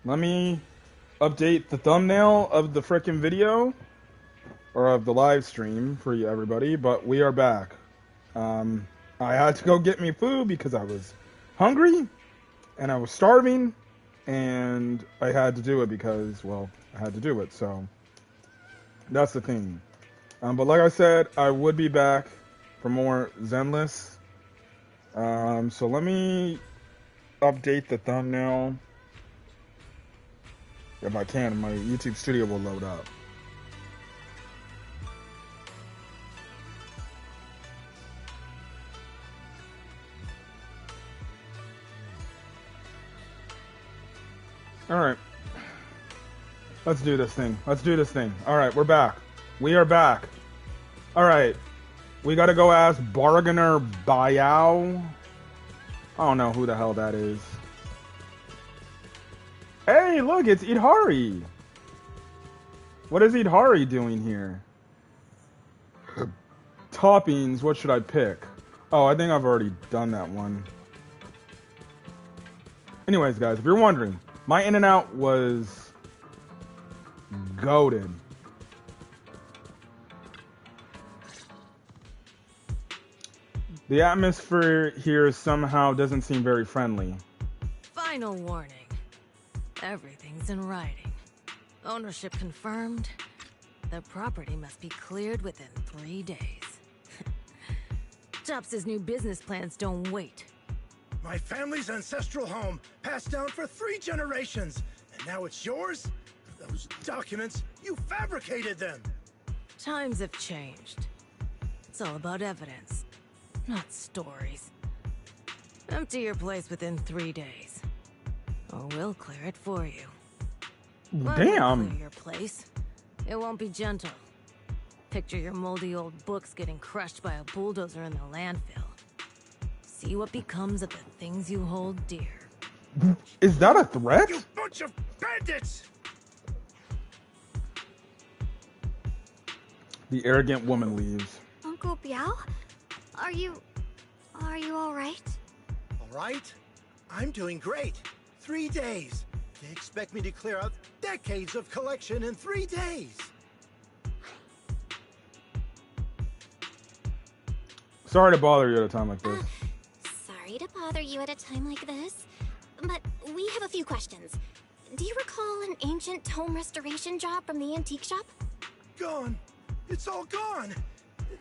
Let me update the thumbnail of the frickin' video or of the live stream for you everybody, but we are back. I had to go get me food because I was hungry and I was starving, and I had to do it because, well, I had to do it. So that's the thing. But like I said, I would be back for more Zenless. So let me update the thumbnail. If I can, my YouTube studio will load up. Alright. Let's do this thing. Let's do this thing. Alright, we're back. We are back. Alright. We gotta go ask Bargainer Bayao. I don't know who the hell that is. Hey, look, it's Idhari. What is Idhari doing here? Toppings, what should I pick? Oh, I think I've already done that one. Anyways, guys, if you're wondering, my In-N-Out was goated. The atmosphere here somehow doesn't seem very friendly. Final warning. Everything's in writing. Ownership confirmed. The property must be cleared within 3 days. Tops' new business plans don't wait. My family's ancestral home, passed down for 3 generations. And now it's yours? Those documents, you fabricated them! Times have changed. It's all about evidence, not stories. Empty your place within 3 days, or we'll clear it for you. Damn! Clear your place. It won't be gentle. Picture your moldy old books getting crushed by a bulldozer in the landfill. See what becomes of the things you hold dear. Is that a threat? You bunch of bandits! The arrogant woman leaves. Uncle Biao? Are you all right? All right? I'm doing great. 3 days. They expect me to clear out decades of collection in 3 days. Sorry to bother you at a time like this. Sorry to bother you at a time like this, but we have a few questions. Do you recall an ancient tome restoration job from the antique shop? Gone. It's all gone.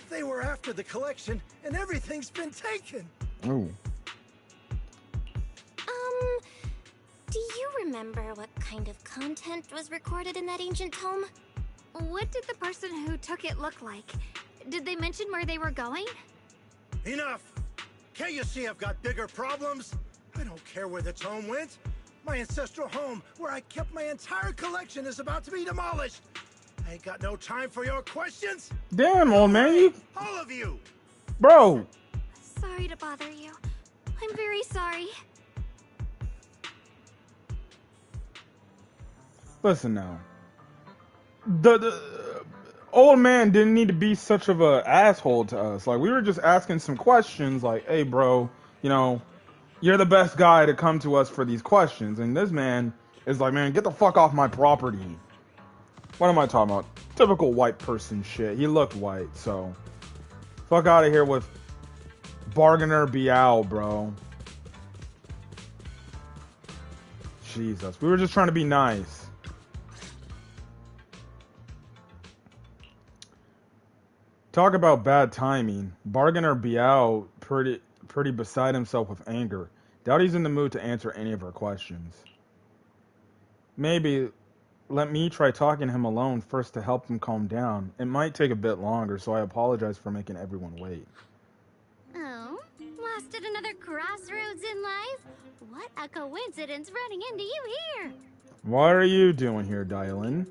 They were after the collection, and everything's been taken. Oh. Do you remember what kind of content was recorded in that ancient tome? What did the person who took it look like? Did they mention where they were going? Enough! Can't you see I've got bigger problems? I don't care where the tome went. My ancestral home, where I kept my entire collection, is about to be demolished. I ain't got no time for your questions. Damn, old man, you... All of you! Bro! Sorry to bother you. I'm very sorry. Listen now. The old man didn't need to be such of a asshole to us. Like, we were just asking some questions like, hey, bro, you know, you're the best guy to come to us for these questions. And this man is like, man, get the fuck off my property. What am I talking about? Typical white person shit. He looked white, so fuck out of here with Bargainer Biao, bro. Jesus, we were just trying to be nice. Talk about bad timing. Bargainer Biao pretty beside himself with anger. Doubt he's in the mood to answer any of our questions. Maybe let me try talking to him alone first to help him calm down. It might take a bit longer, so I apologize for making everyone wait. Oh, lost at another crossroads in life? What a coincidence running into you here! What are you doing here, Dylan?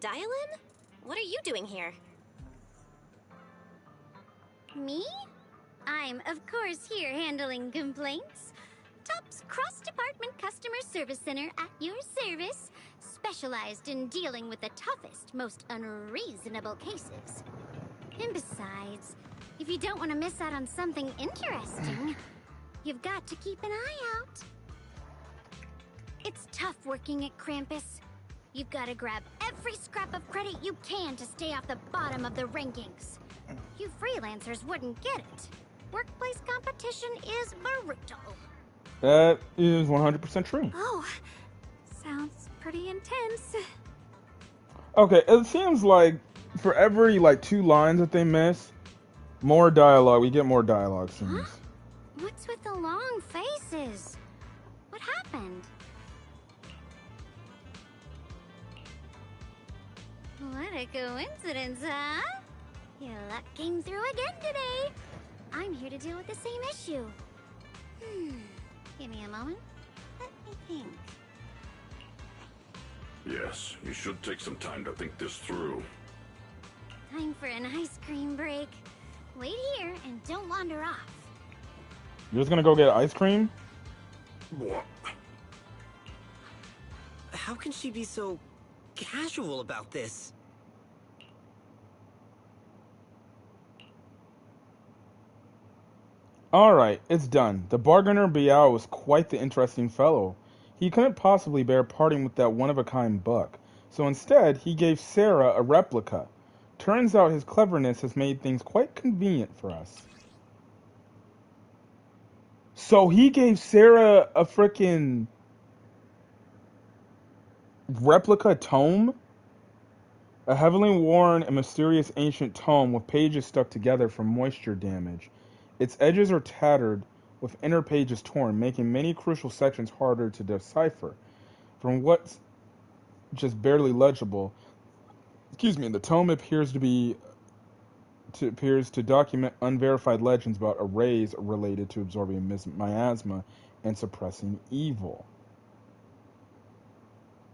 Dylan? What are you doing here? Me? I'm, of course, here handling complaints. Top's cross-department customer service center at your service, specialized in dealing with the toughest, most unreasonable cases. And besides, if you don't want to miss out on something interesting, you've got to keep an eye out. It It's tough working at Krampus. You've got to grab every scrap of credit you can to stay off the bottom of the rankings. You freelancers wouldn't get it. Workplace competition is brutal. That is 100% true. Oh, sounds pretty intense. Okay, it seems like for every like 2 lines that they miss, more dialogue. We get more dialogue scenes. Huh? What's with the long faces? What happened? What a coincidence, huh? Your luck came through again today. I'm here to deal with the same issue. Give me a moment. Let me think. Yes, you should take some time to think this through. Time for an ice cream break. Wait here and don't wander off. You're just gonna go get ice cream? What? How can she be so casual about this? Alright, it's done. The bargainer Biao was quite the interesting fellow. He couldn't possibly bear parting with that one-of-a-kind buck, so instead he gave Sarah a replica. Turns out his cleverness has made things quite convenient for us. So he gave Sarah a frickin' replica tome? A heavily worn and mysterious ancient tome with pages stuck together from moisture damage. Its edges are tattered, with inner pages torn, making many crucial sections harder to decipher. From what's just barely legible, the tome appears to document unverified legends about arrays related to absorbing miasma and suppressing evil.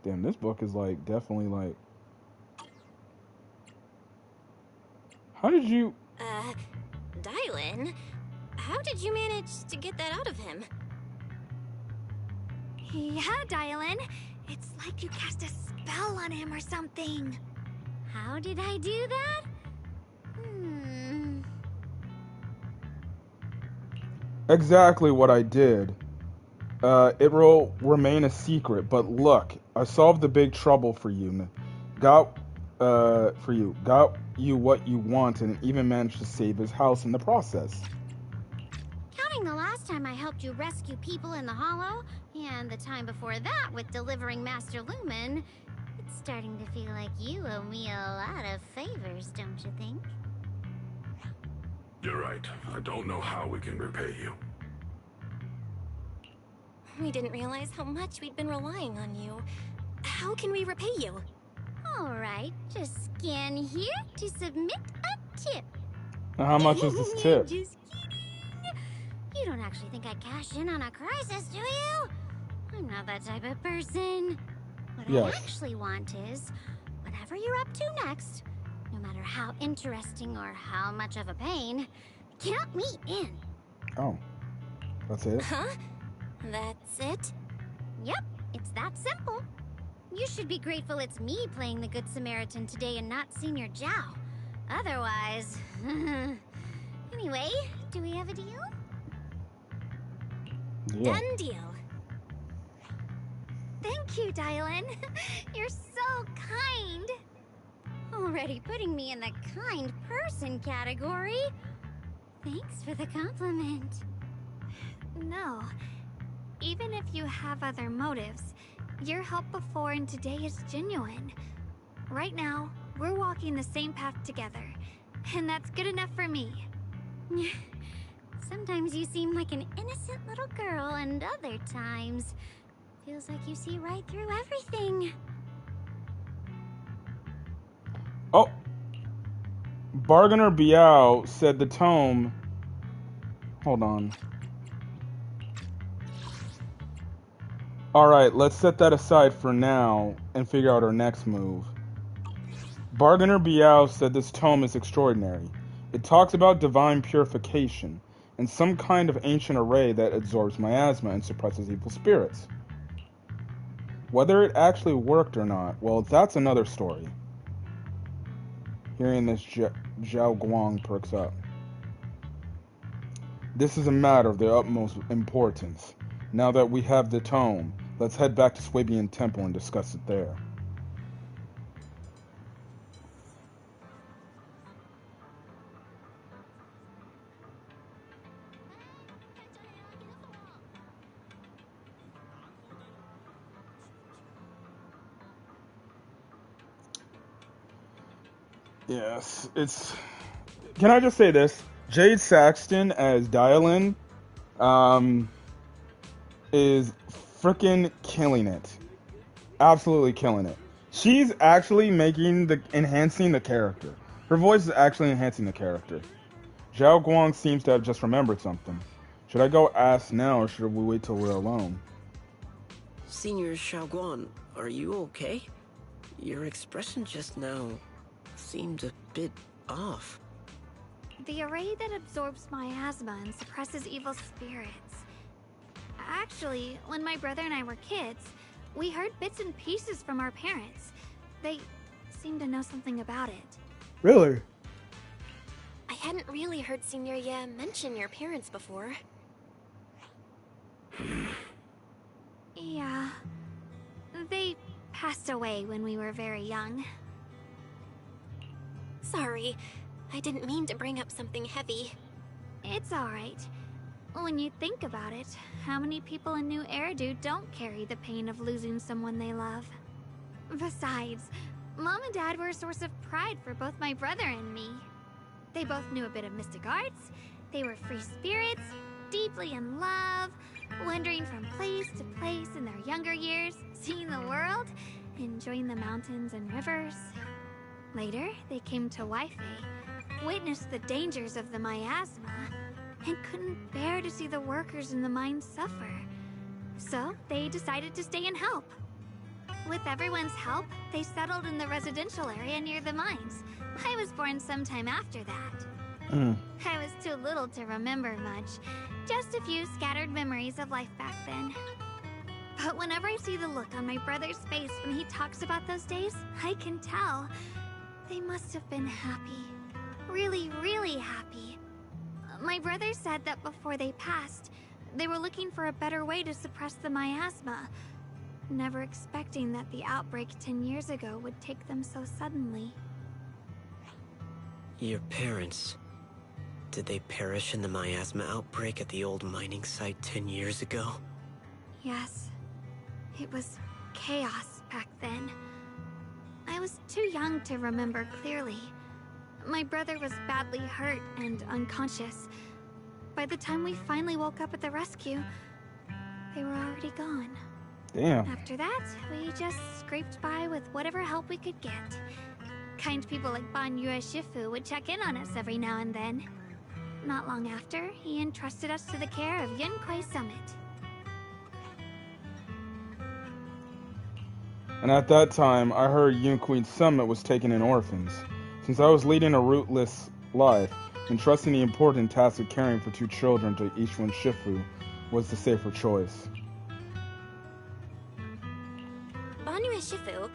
Damn, this book is like definitely like. How did you? Dylan, how did you manage to get that out of him? Yeah, Dylan. It's like you cast a spell on him or something. How did I do that? Exactly what I did. It will remain a secret, but look, I solved the big trouble for you. Got you what you wanted, and even managed to save his house in the process. Counting the last time I helped you rescue people in the Hollow, and the time before that with delivering Master Lumen, it's starting to feel like you owe me a lot of favors, don't you think? You're right. I don't know how we can repay you. We didn't realize how much we'd been relying on you. How can we repay you? Alright, just scan here to submit a tip. How much is this tip? Just kidding. You don't actually think I'd cash in on a crisis, do you? I'm not that type of person. What I actually want is, whatever you're up to next, no matter how interesting or how much of a pain, count me in. Oh, that's it? Huh? That's it? Yep, it's that simple. You should be grateful it's me playing the Good Samaritan today and not Senior Zhao. Otherwise... Anyway, do we have a deal? Yeah. Done deal. Thank you, Dylan. You're so kind. Already putting me in the kind person category. Thanks for the compliment. No. Even if you have other motives, your help before and today is genuine. Right now, we're walking the same path together, and that's good enough for me. Sometimes you seem like an innocent little girl, and other times, feels like you see right through everything. Oh, Bargainer Biao said the tome. Hold on. Alright, let's set that aside for now and figure out our next move. Bargainer Biao said this tome is extraordinary. It talks about divine purification and some kind of ancient array that absorbs miasma and suppresses evil spirits. Whether it actually worked or not, well, that's another story. Hearing this, Zhao Guang perks up. This is a matter of the utmost importance. Now that we have the tome, Let's head back to Swabian Temple and discuss it there. Yes, it's... Can I just say this? Jade Saxton as Dylan is freaking killing it. Absolutely killing it. She's actually enhancing the character. Her voice is actually enhancing the character. Zhao Guang seems to have just remembered something. Should I go ask now, or should we wait till we're alone? Senior Xiaoguan, are you okay? Your expression just now seemed a bit off. The array that absorbs miasma and suppresses evil spirits. Actually, when my brother and I were kids, we heard bits and pieces from our parents. They seemed to know something about it. Really? I hadn't really heard Senior Ye mention your parents before. Yeah. They passed away when we were very young. Sorry, I didn't mean to bring up something heavy. It's alright. When you think about it, how many people in New Eridu don't carry the pain of losing someone they love? Besides, Mom and Dad were a source of pride for both my brother and me. They both knew a bit of mystic arts, they were free spirits, deeply in love, wandering from place to place in their younger years, seeing the world, enjoying the mountains and rivers. Later, they came to Waifei, witnessed the dangers of the miasma, and couldn't bear to see the workers in the mines suffer. So, they decided to stay and help. With everyone's help, they settled in the residential area near the mines. I was born sometime after that. I was too little to remember much. Just a few scattered memories of life back then. But whenever I see the look on my brother's face when he talks about those days, I can tell. They must have been happy. Really, really happy. My brother said that before they passed, they were looking for a better way to suppress the miasma, never expecting that the outbreak 10 years ago would take them so suddenly. Your parents... did they perish in the miasma outbreak at the old mining site 10 years ago? Yes. It was chaos back then. I was too young to remember clearly. My brother was badly hurt and unconscious. By the time we finally woke up at the rescue, they were already gone. Damn. After that, we just scraped by with whatever help we could get. Kind people like Ban Yue Shifu would check in on us every now and then. Not long after, he entrusted us to the care of Yunquei Summit. And at that time, I heard Yunquei Summit was taking in orphans. Since I was leading a rootless life, entrusting the important task of caring for 2 children to Ishwan Shifu was the safer choice. Banyu Shifu,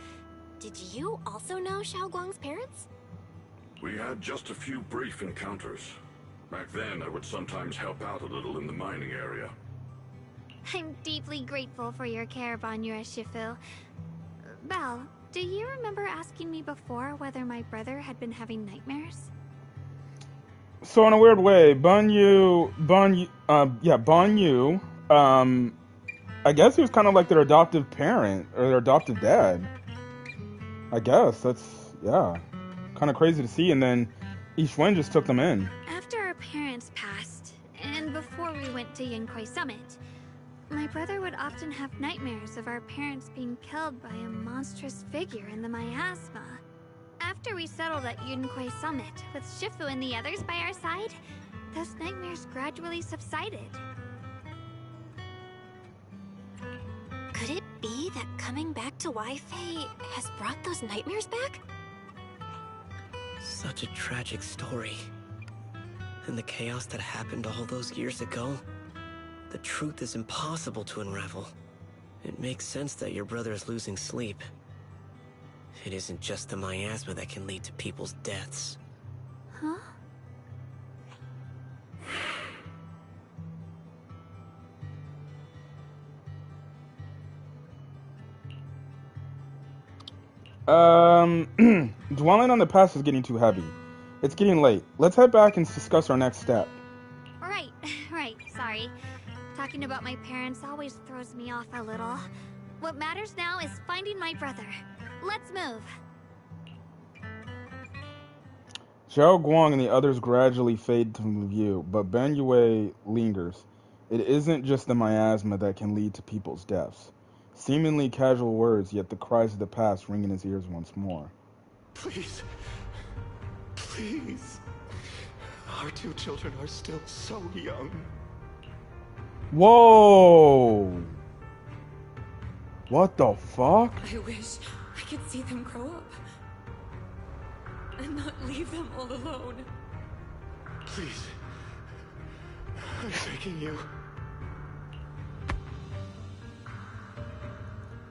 did you also know Xiao Guang's parents? We had just a few brief encounters. Back then, I would sometimes help out a little in the mining area. I'm deeply grateful for your care, Ban Yue Shifu. Belle, do you remember asking me before whether my brother had been having nightmares? So in a weird way, Banyu, I guess he was kind of like their adoptive parent, or their adoptive dad. I guess, that's, yeah, kind of crazy to see, and then Ishwen just took them in. After our parents passed, and before we went to Yunquei Summit, my brother would often have nightmares of our parents being killed by a monstrous figure in the miasma. After we settled at Yunquei Summit, with Shifu and the others by our side, those nightmares gradually subsided. Could it be that coming back to Waifei has brought those nightmares back? Such a tragic story. And the chaos that happened all those years ago, the truth is impossible to unravel. It makes sense that your brother is losing sleep. It isn't just the miasma that can lead to people's deaths. Huh? Dwelling on the past is getting too heavy. It's getting late. Let's head back and discuss our next step. Right, right, sorry. Talking about my parents always throws me off a little. What matters now is finding my brother. Let's move. Xiao Guang and the others gradually fade from view, but Ben Yue lingers. It isn't just the miasma that can lead to people's deaths. Seemingly casual words, yet the cries of the past ring in his ears once more. Please. Please. Our two children are still so young. Whoa! What the fuck? I wish I could see them grow up. And not leave them all alone. Please. I'm begging you.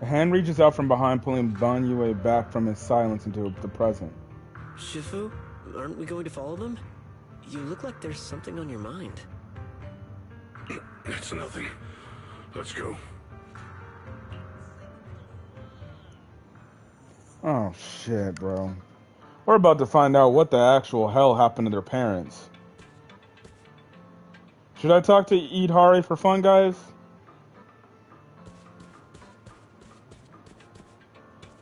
A hand reaches out from behind, pulling Ban Yue back from his silence into the present. Shifu, aren't we going to follow them? You look like there's something on your mind. It's nothing. Let's go. Oh shit, bro. We're about to find out what the actual hell happened to their parents. Should I talk to Idhari for fun, guys?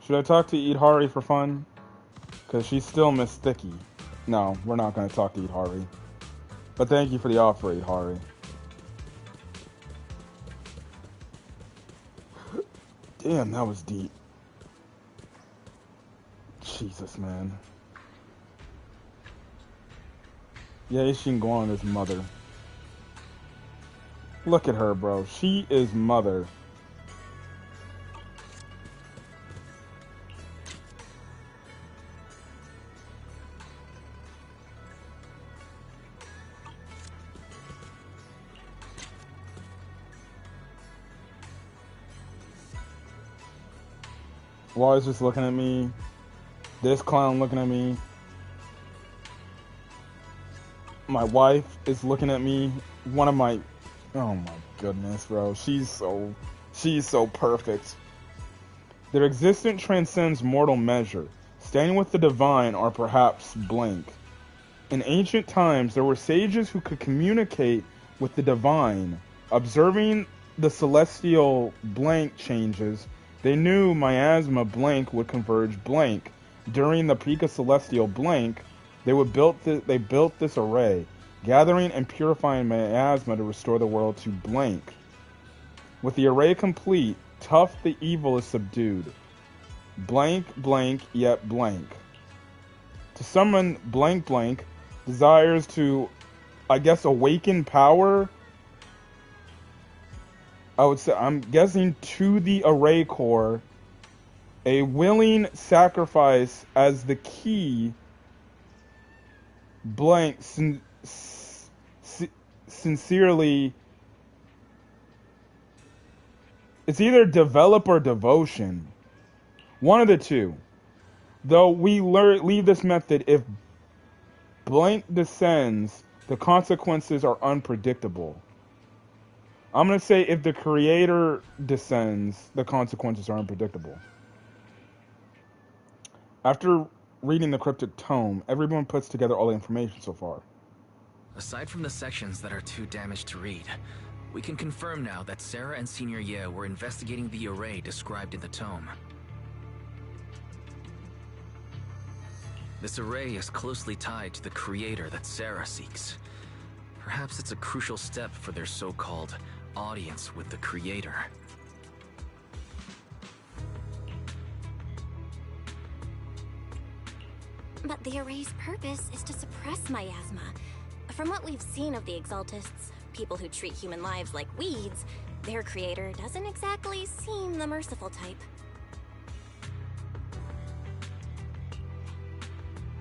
Should I talk to Idhari for fun? Because she's still Miss Sticky. No, we're not going to talk to Idhari. But thank you for the offer, Idhari. Damn, that was deep. Jesus, man. Yeah, Xinguang is mother. Look at her, bro. She is mother. Wall is just looking at me. This clown looking at me. My wife is looking at me. One of my... Oh my goodness, bro. She's so perfect. Their existence transcends mortal measure. Standing with the divine are perhaps blank. In ancient times, there were sages who could communicate with the divine. Observing the celestial blank changes, they knew miasma blank would converge blank. During the peak of celestial blank, they built this array, gathering and purifying miasma to restore the world to blank. With the array complete, tough the evil is subdued. Blank, blank, yet blank. To summon blank, blank, desires to, I guess, awaken power. I would say, I'm guessing to the array core, a willing sacrifice as the key. Blank, sincerely. It's either develop or devotion. One of the two. Though we leave this method, if blank descends, the consequences are unpredictable. I'm going to say if the creator descends, the consequences are unpredictable. After reading the cryptic tome, everyone puts together all the information so far. Aside from the sections that are too damaged to read, we can confirm now that Sarah and Senior Ye were investigating the array described in the tome. This array is closely tied to the creator that Sarah seeks. Perhaps it's a crucial step for their so-called audience with the creator. But the array's purpose is to suppress miasma. From what we've seen of the Exaltists, people who treat human lives like weeds, their creator doesn't exactly seem the merciful type.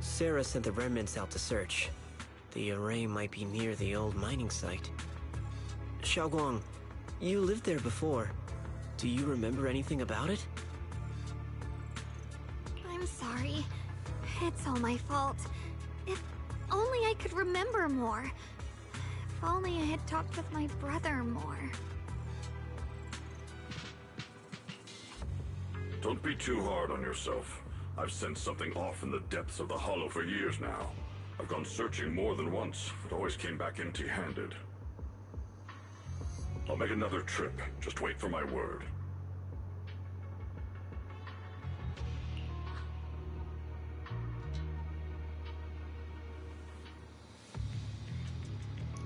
Sarah sent the remnants out to search. The array might be near the old mining site. Xiaoguang, you lived there before. Do you remember anything about it? I'm sorry. It's all my fault. If only I could remember more. If only I had talked with my brother more. Don't be too hard on yourself. I've sensed something off in the depths of the hollow for years now. I've gone searching more than once, but always came back empty-handed. I'll make another trip. Just wait for my word.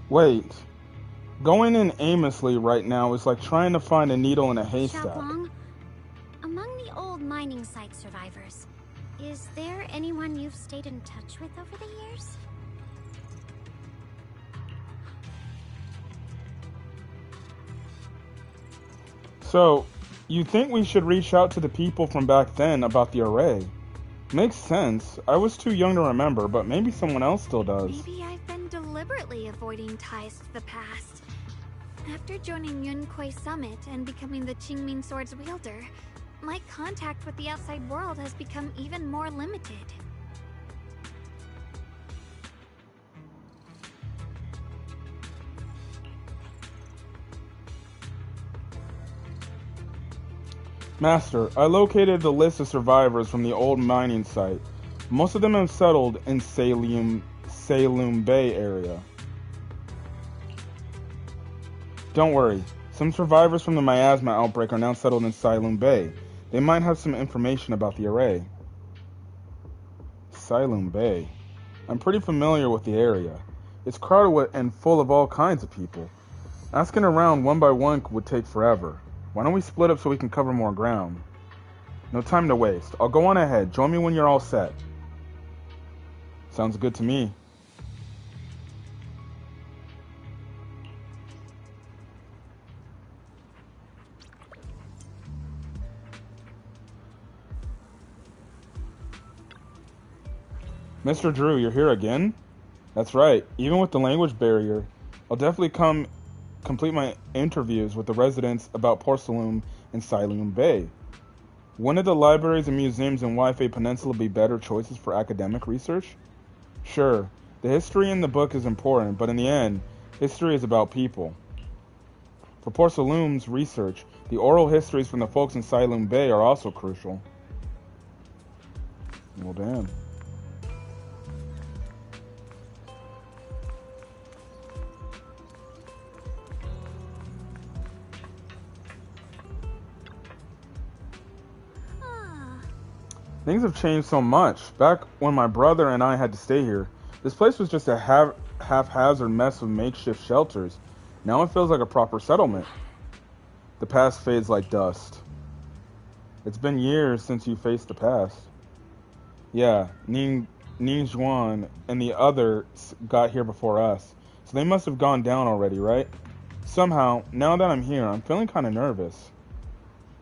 Wait. Going in aimlessly right now is like trying to find a needle in a haystack. Xiaolong, among the old mining site survivors, is there anyone you've stayed in touch with over the years? So, you think we should reach out to the people from back then about the array? Makes sense. I was too young to remember, but maybe someone else still does. Maybe I've been deliberately avoiding ties to the past. After joining Yunkuei Summit and becoming the Qingming Sword's wielder, my contact with the outside world has become even more limited. Master, I located the list of survivors from the old mining site. Most of them have settled in Salem Bay area. Don't worry, some survivors from the miasma outbreak are now settled in Salem Bay. They might have some information about the array. Salem Bay. I'm pretty familiar with the area. It's crowded and full of all kinds of people. Asking around one by one would take forever. Why don't we split up so we can cover more ground? No time to waste. I'll go on ahead. Join me when you're all set. Sounds good to me. Mr. Drew, you're here again? That's right. Even with the language barrier, I'll definitely complete my interviews with the residents about porcelain in Silene Bay. Wouldn't the libraries and museums in Waifei Peninsula be better choices for academic research? Sure, the history in the book is important, but in the end, history is about people. For Porcelain's research, the oral histories from the folks in Silene Bay are also crucial. Well, damn. Things have changed so much. Back when my brother and I had to stay here, this place was just a haphazard mess of makeshift shelters. Now it feels like a proper settlement. The past fades like dust. It's been years since you faced the past. Yeah, Ning Zhuan and the others got here before us, so they must have gone down already, right? Somehow, now that I'm here, I'm feeling kind of nervous.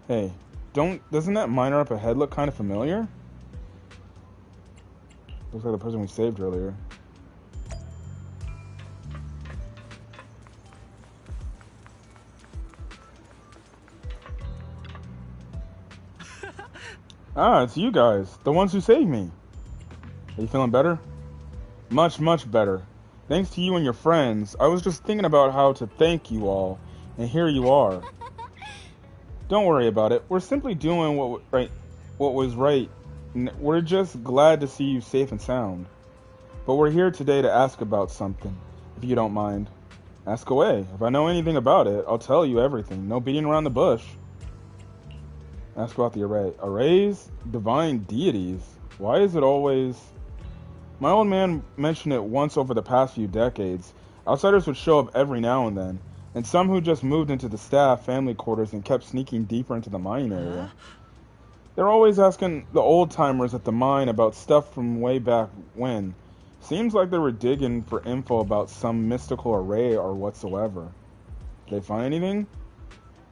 Hey, doesn't that miner up ahead look kind of familiar? Looks like the person we saved earlier. Ah, it's you guys, the ones who saved me. Are you feeling better? Much, much better. Thanks to you and your friends, I was just thinking about how to thank you all, and here you are. Don't worry about it. We're simply doing what was right. We're just glad to see you safe and sound. But we're here today to ask about something, if you don't mind. Ask away. If I know anything about it, I'll tell you everything. No beating around the bush. Ask about the array. Arrays? Divine deities. Why is it always... My old man mentioned it once over the past few decades. Outsiders would show up every now and then. And some who just moved into the staff family quarters and kept sneaking deeper into the mining area. They're always asking the old-timers at the mine about stuff from way back when. Seems like they were digging for info about some mystical array or whatsoever. Did they find anything?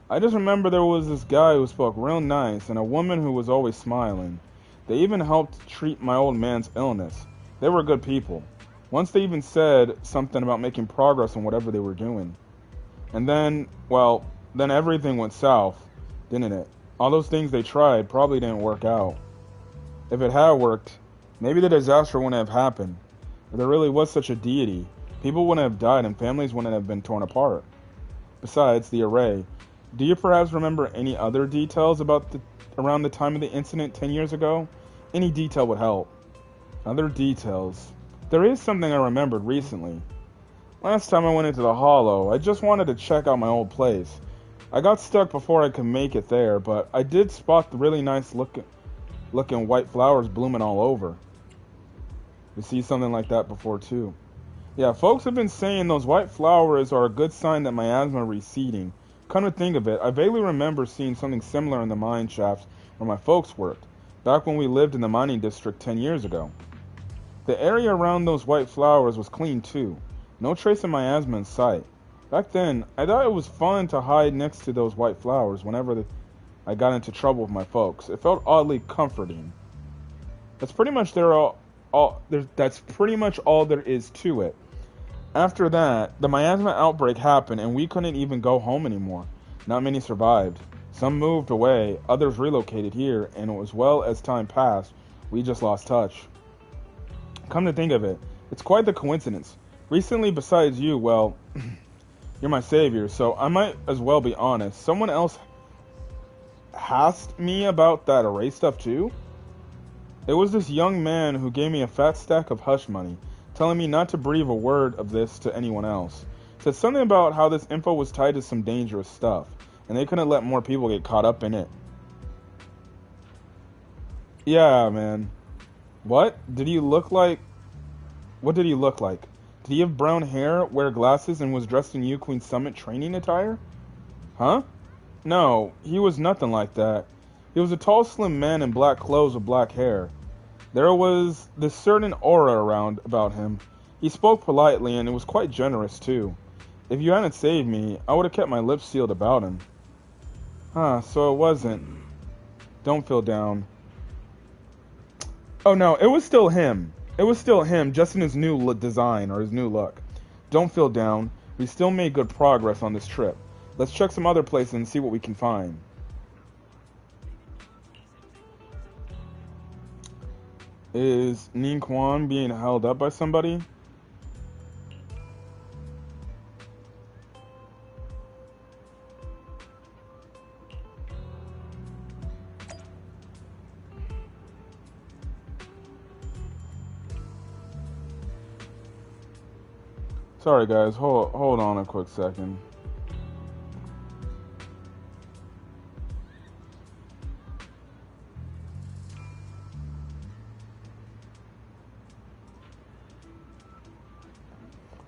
I just remember there was this guy who spoke real nice and a woman who was always smiling. They even helped treat my old man's illness. They were good people. Once they even said something about making progress on whatever they were doing. And then, well, then everything went south, didn't it? All those things they tried probably didn't work out. If it had worked, maybe the disaster wouldn't have happened. If there really was such a deity, people wouldn't have died and families wouldn't have been torn apart. Besides, the array. Do you perhaps remember any other details about around the time of the incident 10 years ago? Any detail would help. Other details. There is something I remembered recently. Last time I went into the Hollow, I just wanted to check out my old place. I got stuck before I could make it there, but I did spot the really nice looking white flowers blooming all over. You see something like that before too. Yeah, folks have been saying those white flowers are a good sign that my asthma receding. Come to think of it, I vaguely remember seeing something similar in the mine shafts where my folks worked, back when we lived in the mining district 10 years ago. The area around those white flowers was clean too. No trace of my asthma in sight. Back then, I thought it was fun to hide next to those white flowers whenever I got into trouble with my folks. It felt oddly comforting. That's pretty much that's pretty much all there is to it. After that, the miasma outbreak happened and we couldn't even go home anymore. Not many survived. Some moved away, others relocated here, and as well as time passed, we just lost touch. Come to think of it, it's quite the coincidence. Recently, besides you, well, you're my savior, so I might as well be honest. Someone else asked me about that array stuff too? It was this young man who gave me a fat stack of hush money, telling me not to breathe a word of this to anyone else. Said something about how this info was tied to some dangerous stuff, and they couldn't let more people get caught up in it. Yeah, man. What? Did he look like... What did he look like? Did he have brown hair, wear glasses, and was dressed in U-Queen Summit training attire? Huh? No, he was nothing like that. He was a tall, slim man in black clothes with black hair. There was this certain aura around about him. He spoke politely, and it was quite generous, too. If you hadn't saved me, I would have kept my lips sealed about him. Huh, so it wasn't. Don't feel down. Oh no, it was still him. It was still him, just in his new design, or his new look. Don't feel down. We still made good progress on this trip. Let's check some other places and see what we can find. Is Ning Quan being held up by somebody? Sorry guys, hold on a quick second.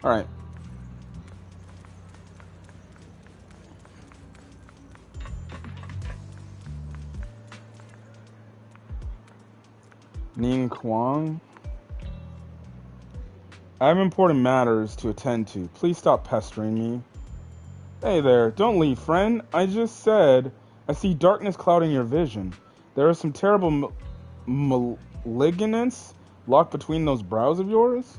All right. Ning Kwang? I have important matters to attend to. Please stop pestering me. Hey there, don't leave, friend. I just said I see darkness clouding your vision. There is some terrible malignance locked between those brows of yours.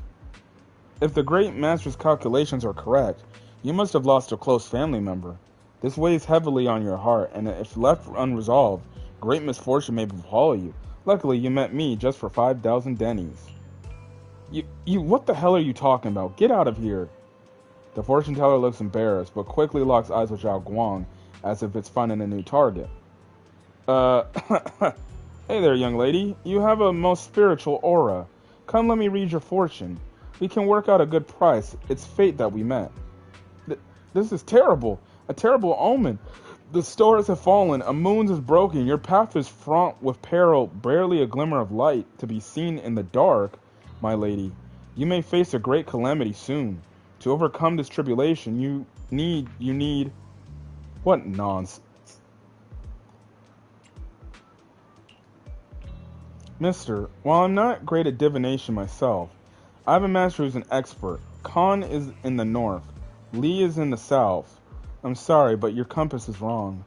If the Great Master's calculations are correct, you must have lost a close family member. This weighs heavily on your heart, and if left unresolved, great misfortune may befall you. Luckily, you met me just for 5,000 dennies. What the hell are you talking about? Get out of here. The fortune teller looks embarrassed, but quickly locks eyes with Zhao Guang, as if it's finding a new target. Hey there, young lady. You have a most spiritual aura. Come let me read your fortune. We can work out a good price. It's fate that we met. This is terrible. A terrible omen. The stars have fallen. A moon is broken. Your path is fraught with peril. Barely a glimmer of light to be seen in the dark, my lady. You may face a great calamity soon. To overcome this tribulation, you need... What nonsense. Mister, while I'm not great at divination myself, I have a master who's an expert. Khan is in the north. Li is in the south. I'm sorry, but your compass is wrong.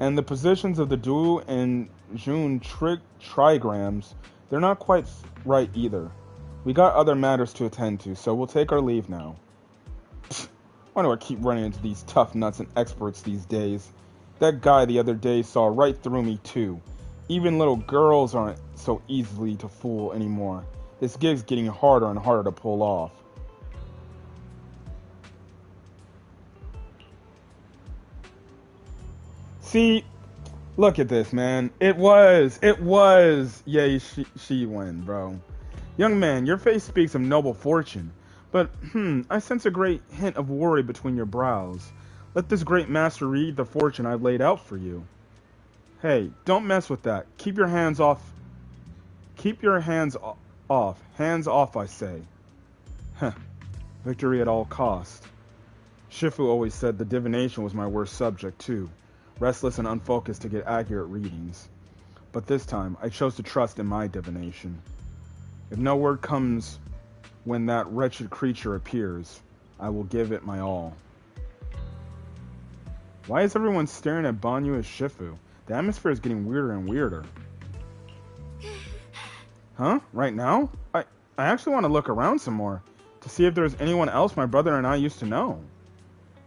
And the positions of the Du and Jun trigrams, they're not quite right either. We got other matters to attend to, so we'll take our leave now. Why do I keep running into these tough nuts and experts these days? That guy the other day saw right through me too. Even little girls aren't so easily to fool anymore. This gig's getting harder and harder to pull off. See, Look at this, man. It was. Yay, she win, bro. Young man, your face speaks of noble fortune, but, I sense a great hint of worry between your brows. Let this great master read the fortune I've laid out for you. Hey, don't mess with that. Keep your hands off. Keep your hands off. Hands off, I say. Heh. Victory at all cost. Shifu always said the divination was my worst subject, too. Restless and unfocused to get accurate readings. But this time, I chose to trust in my divination. If no word comes when that wretched creature appears, I will give it my all. Why is everyone staring at Banyu as Shifu? The atmosphere is getting weirder and weirder. Huh? Right now? I actually want to look around some more to see if there's anyone else my brother and I used to know.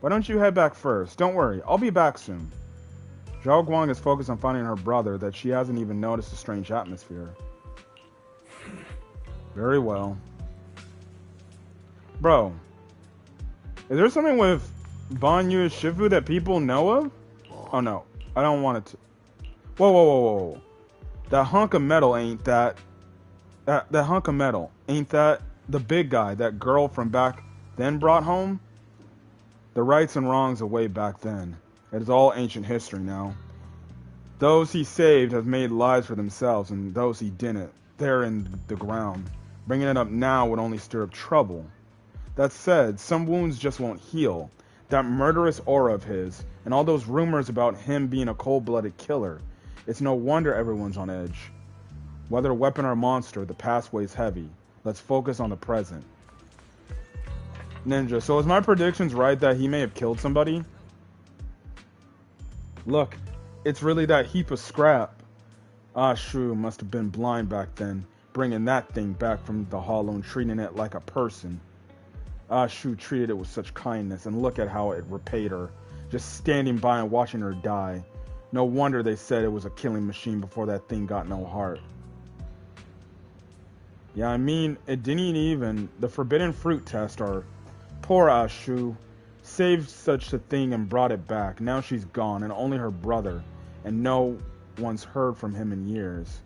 Why don't you head back first? Don't worry, I'll be back soon. Zhao Guang is focused on finding her brother that she hasn't even noticed the strange atmosphere. Very well. Bro, is there something with Banyu Shifu that people know of? Oh no, I don't want it to. Whoa. That hunk of metal ain't that. That hunk of metal ain't that the big guy that girl from back then brought home? The rights and wrongs of way back then. It is all ancient history now. Those he saved have made lives for themselves, and those he didn't, they're in the ground. Bringing it up now would only stir up trouble. That said, some wounds just won't heal. That murderous aura of his, and all those rumors about him being a cold-blooded killer. It's no wonder everyone's on edge. Whether weapon or monster, the past weighs heavy. Let's focus on the present. Ninja, so is my predictions right that he may have killed somebody? Look, it's really that heap of scrap. Ah, Shu must have been blind back then, bringing that thing back from the hollow and treating it like a person. Ah, Shu treated it with such kindness, and look at how it repaid her, just standing by and watching her die. No wonder they said it was a killing machine before that thing got no heart. Yeah, I mean, it didn't even... The forbidden fruit test, or... Poor Ashu. Saved such a thing and brought it back. Now she's gone, and only her brother. And no one's heard from him in years.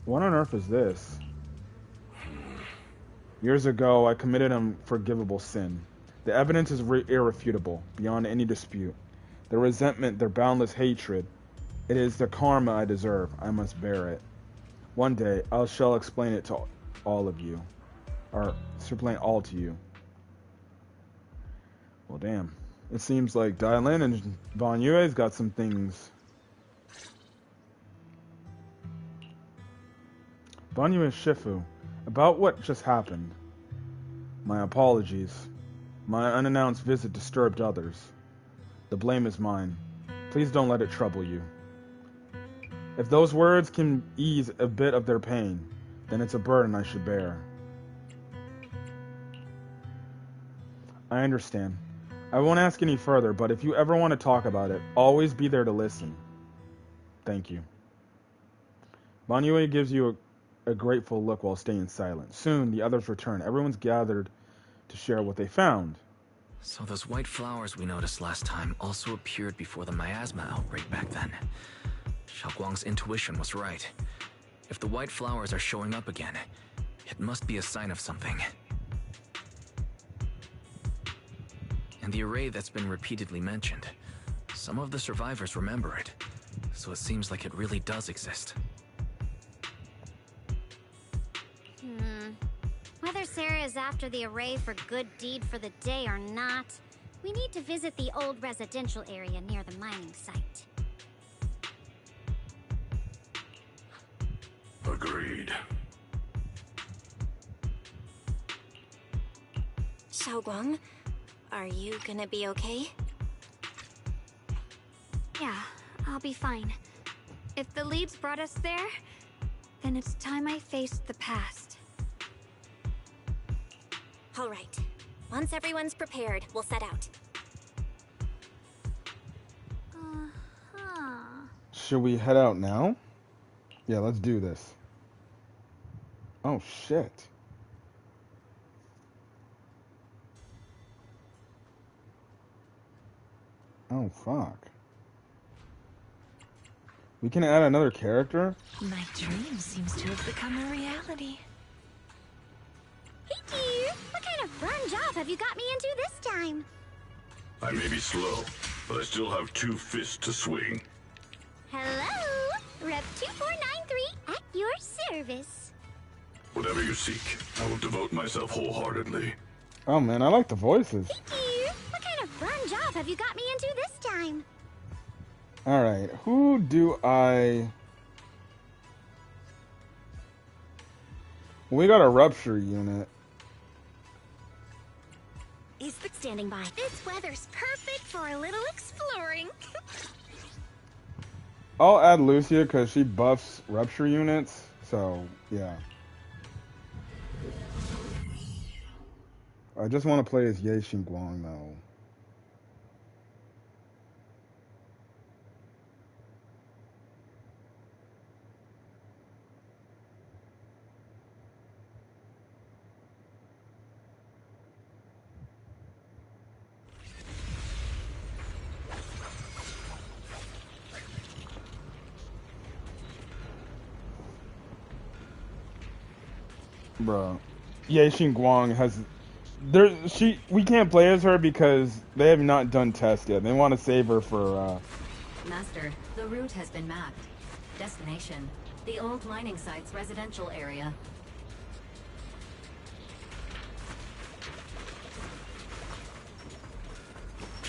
What on earth is this? Years ago, I committed an unforgivable sin. The evidence is irrefutable, beyond any dispute. Their resentment, their boundless hatred. It is the karma I deserve. I must bear it. One day, I shall explain it to all of you. Or, explain all to you. Well, damn. It seems like Dylan and Bon Yue's got some things. Bon Yue Shifu, about what just happened. My apologies. My unannounced visit disturbed others. The blame is mine. Please don't let it trouble you. If those words can ease a bit of their pain, then it's a burden I should bear. I understand. I won't ask any further, but if you ever want to talk about it, always be there to listen. Thank you. Bon Yue gives you a grateful look while staying silent. Soon, the others return. Everyone's gathered to share what they found. So those white flowers we noticed last time also appeared before the miasma outbreak back then. Xiaoguang's intuition was right. If the white flowers are showing up again, it must be a sign of something. And the array that's been repeatedly mentioned, some of the survivors remember it, so it seems like it really does exist. Whether Sarah is after the array for good deed for the day or not, we need to visit the old residential area near the mining site. Agreed. Xiaoguang, are you gonna be okay? Yeah, I'll be fine. If the leads brought us there, then it's time I faced the past. All right. Once everyone's prepared, we'll set out. Should we head out now? Yeah, let's do this. Oh, shit. Oh, fuck. We can add another character? My dream seems to have become a reality. Hey, dear. What kind of fun job have you got me into this time? I may be slow, but I still have 2 fists to swing. Hello? Rep 2493 at your service. Whatever you seek, I will devote myself wholeheartedly. Oh man, I like the voices. Hey, dear. What kind of fun job have you got me into this time? Alright, who do I... We got a rupture unit. He's standing by. This weather's perfect for a little exploring. I'll add Lucia because she buffs rupture units, so yeah. I just want to play as Ye Xingguang though. Bro, Ye Xingguang has we can't play as her because they have not done tests yet. They want to save her for Master, the route has been mapped. Destination, the old mining site's residential area. The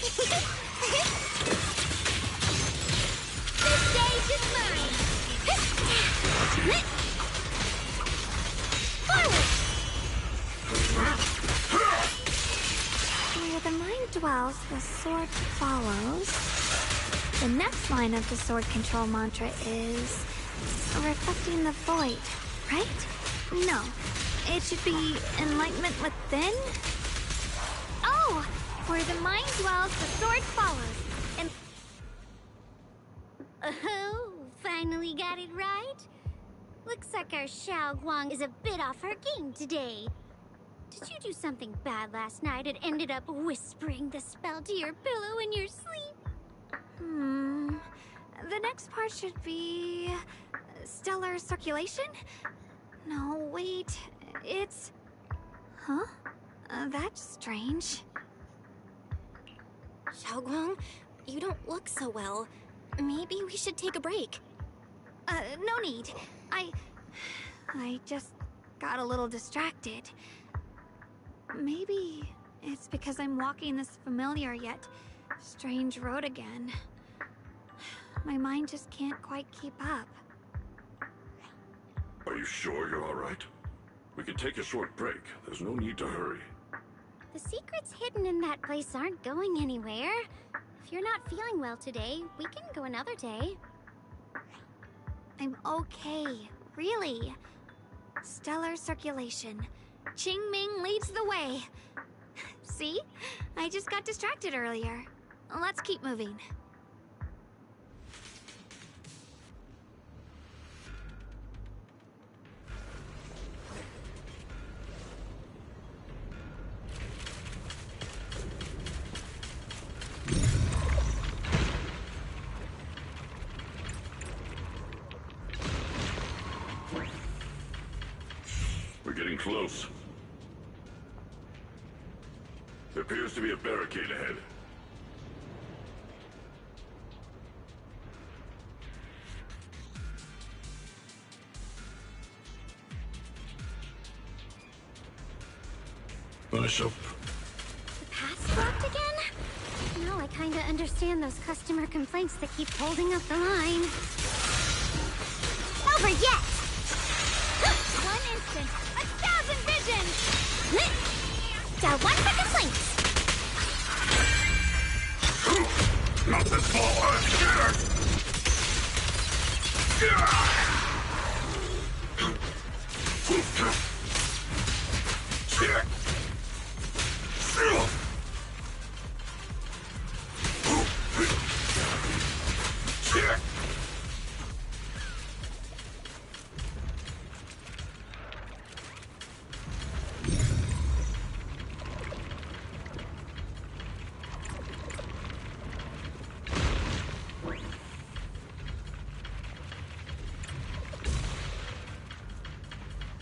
stage is mine. Forward. Where the mind dwells, the sword follows. The next line of the sword control mantra is reflecting the void, right? No, it should be enlightenment within. Oh, where the mind dwells, the sword follows. And oh, finally got it right. Looks like our Xiao Guang is a bit off her game today. Did you do something bad last night and ended up whispering the spell to your pillow in your sleep? The next part should be stellar circulation? No, wait, it's... Huh? That's strange. Xiaoguang, you don't look so well. Maybe we should take a break. No need. I just got a little distracted. Maybe it's because I'm walking this familiar yet strange road again. My mind just can't quite keep up. Are you sure you're all right? We can take a short break. There's no need to hurry. The secrets hidden in that place aren't going anywhere. If you're not feeling well today, we can go another day. I'm okay, really. Stellar circulation. Qingming leads the way. See? I just got distracted earlier. Let's keep moving. We're getting close. There appears to be a barricade ahead. The path's blocked again? Now I kinda understand those customer complaints that keep holding up the line. Over yet! One instant, 1,000 visions! Dial 1 for complaints! Not this far!